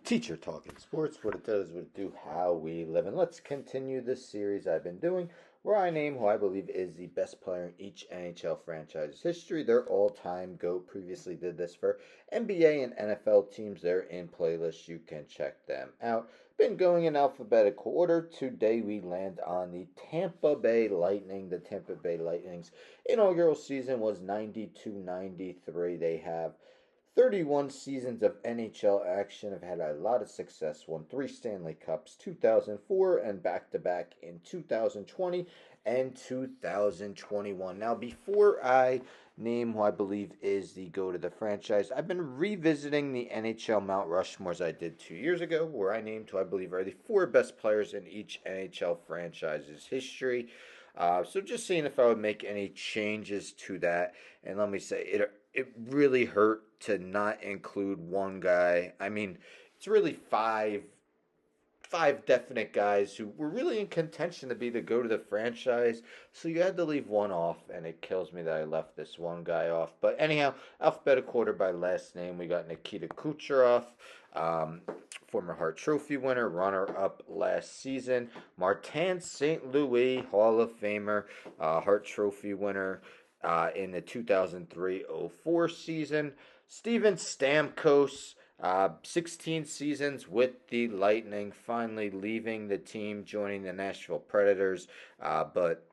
Teacher Talking Sports, what it does, what it do, how we live. And let's continue this series I've been doing where I name who I believe is the best player in each NHL franchise's history, their all-time GOAT. Previously did this for NBA and NFL teams. They're in playlists. You can check them out. Been going in alphabetical order. Today we land on the Tampa Bay Lightning. The Tampa Bay Lightning's inaugural season was 92-93. They have 31 seasons of NHL action, have had a lot of success, won 3 Stanley Cups, 2004 and back-to-back in 2020 and 2021. Now, before I name who I believe is the GOAT of the franchise, I've been revisiting the NHL Mount Rushmores I did 2 years ago, where I named who I believe are the 4 best players in each NHL franchise's history. So just seeing if I would make any changes to that. And let me say, it really hurt to not include one guy. I mean, it's really five definite guys who were really in contention to be the GOAT of the franchise. So you had to leave one off, and it kills me that I left this one guy off. But anyhow, alphabetical order by last name, we got Nikita Kucherov, former Hart Trophy winner, runner-up last season. Martin St. Louis, Hall of Famer, Hart Trophy winner in the 2003-04 season. Steven Stamkos, 16 seasons with the Lightning, finally leaving the team, joining the Nashville Predators, but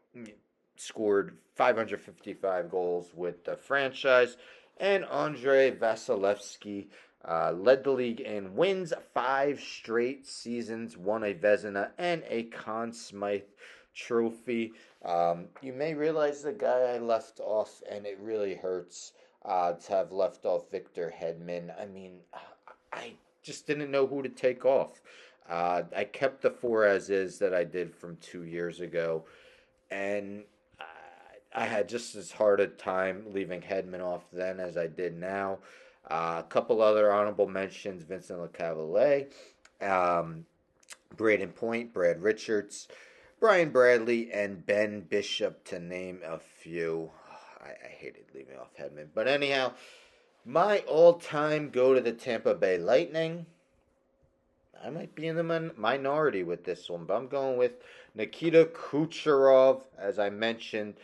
scored 555 goals with the franchise. And Andrei Vasilevsky led the league in wins 5 straight seasons, won a Vezina and a Conn Smythe trophy. You may realize the guy I left off, and it really hurts to have left off Victor Hedman. I mean, I just didn't know who to take off. I kept the 4 as is that I did from 2 years ago, and I had just as hard a time leaving Hedman off then as I did now. A couple other honorable mentions: Vincent LeCavalier, Braden Point, Brad Richards, Brian Bradley, and Ben Bishop, to name a few. I hated leaving off Hedman. But anyhow, my all-time go to the Tampa Bay Lightning. I might be in the minority with this one, but I'm going with Nikita Kucherov, as I mentioned.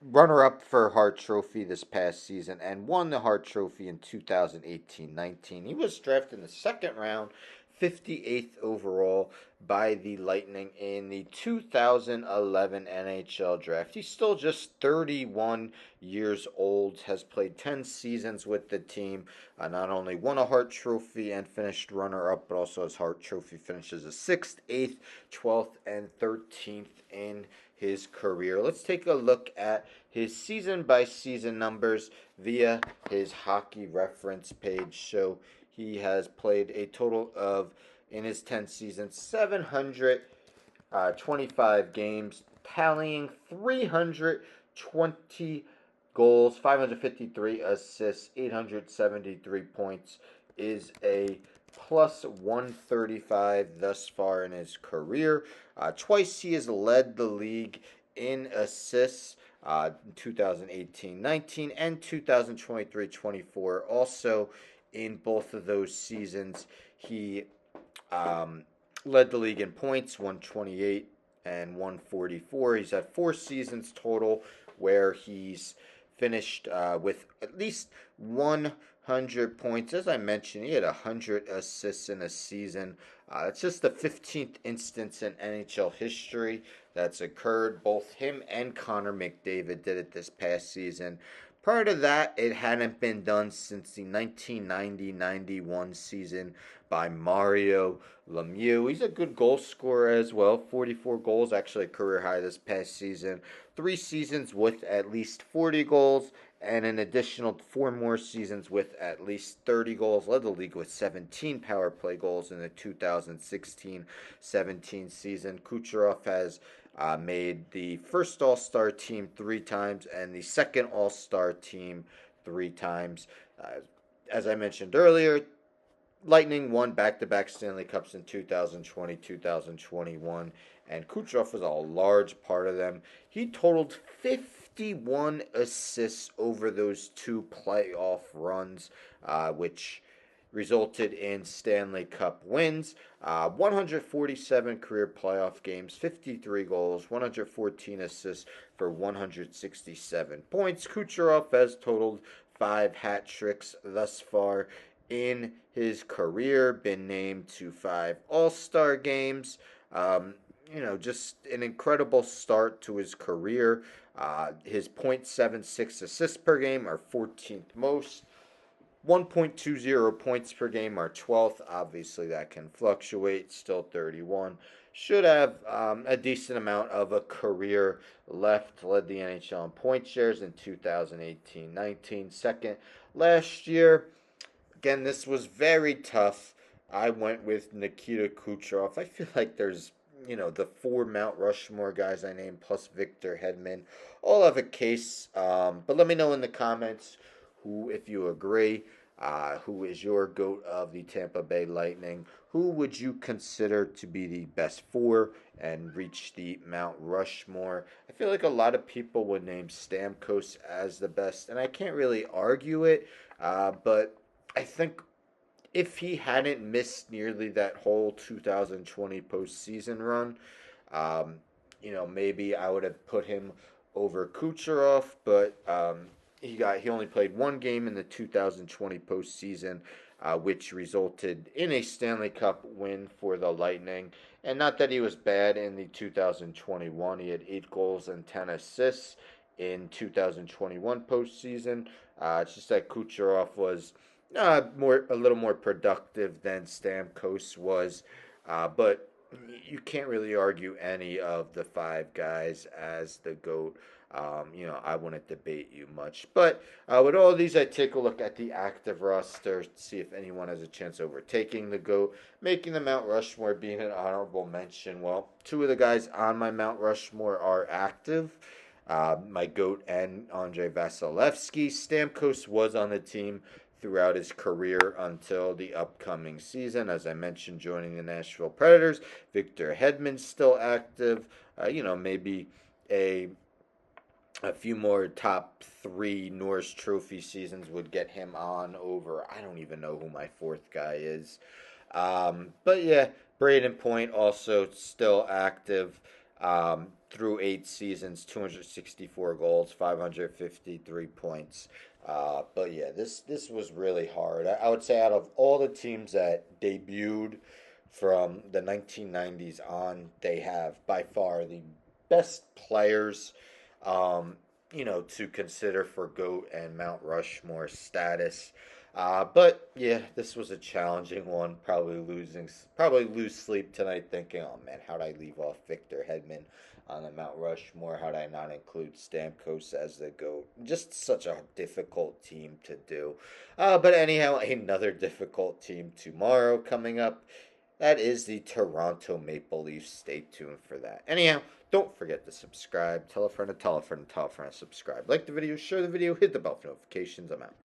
Runner-up for Hart Trophy this past season and won the Hart Trophy in 2018-19. He was drafted in the second round, 58th overall by the Lightning in the 2011 NHL Draft. He's still just 31 years old, has played 10 seasons with the team, not only won a Hart Trophy and finished runner-up, but also his Hart Trophy finishes a 6th, 8th, 12th, and 13th in his career. Let's take a look at his season-by-season numbers via his hockey reference page. So he has played a total of, in his 10 seasons, 725 games, tallying 320 goals, 553 assists, 873 points, is a plus 135 thus far in his career. Twice he has led the league in assists, 2018-19 and 2023-24. Also, in both of those seasons, he led the league in points, 128 and 144. He's had 4 seasons total where he's finished with at least 100 points. As I mentioned, he had 100 assists in a season. It's just the 15th instance in NHL history that's occurred. Both him and Connor McDavid did it this past season. Prior to that, it hadn't been done since the 1990-91 season by Mario Lemieux. He's a good goal scorer as well. 44 goals, actually a career high this past season. 3 seasons with at least 40 goals, and an additional 4 more seasons with at least 30 goals. Led the league with 17 power play goals in the 2016-17 season. Kucherov has made the first All-Star team 3 times and the second All-Star team 3 times. As I mentioned earlier, Lightning won back-to-back Stanley Cups in 2020, 2021, and Kucherov was a large part of them. He totaled 51 assists over those 2 playoff runs, which resulted in Stanley Cup wins, 147 career playoff games, 53 goals, 114 assists for 167 points. Kucherov has totaled 5 hat tricks thus far in his career, been named to 5 All-Star games. Just an incredible start to his career. His .76 assists per game are 14th most. 1.20 points per game are 12th. Obviously, that can fluctuate. Still 31. Should have a decent amount of a career left. Led the NHL in point shares in 2018-19. Second last year. Again, this was very tough. I went with Nikita Kucherov. I feel like there's, the 4 Mount Rushmore guys I named plus Victor Hedman all have a case. But let me know in the comments who, if you agree, who is your GOAT of the Tampa Bay Lightning? Who would you consider to be the best 4 and reach the Mount Rushmore? I feel like a lot of people would name Stamkos as the best, and I can't really argue it, but I think if he hadn't missed nearly that whole 2020 postseason run, maybe I would have put him over Kucherov, but he only played 1 game in the 2020 postseason, which resulted in a Stanley Cup win for the Lightning. And not that he was bad in the 2021. He had 8 goals and 10 assists in 2021 postseason. It's just that Kucherov was a little more productive than Stamkos was, but you can't really argue any of the 5 guys as the GOAT. I wouldn't debate you much. But with all of these, I take a look at the active roster to see if anyone has a chance overtaking the GOAT, making the Mount Rushmore being an honorable mention. Well, 2 of the guys on my Mount Rushmore are active. My GOAT and Andrei Vasilevsky. Stamkos was on the team throughout his career until the upcoming season. As I mentioned, joining the Nashville Predators. Victor Hedman's still active. Maybe a few more top 3 Norris Trophy seasons would get him on over. I don't even know who my 4th guy is. But yeah, Braden Point also still active through 8 seasons, 264 goals, 553 points. But yeah, this was really hard. I would say out of all the teams that debuted from the 1990s on, they have by far the best players, to consider for GOAT and Mount Rushmore status. But yeah, this was a challenging one. Probably lose sleep tonight thinking, oh man, how'd I leave off Victor Hedman on the Mount Rushmore? How'd I not include Stamkos as the GOAT? Just such a difficult team to do. But anyhow, another difficult team tomorrow coming up. That is the Toronto Maple Leafs. Stay tuned for that. Anyhow, don't forget to subscribe. Tell a friend to tell a friend to tell a friend to subscribe. Like the video, share the video, hit the bell for notifications. I'm out.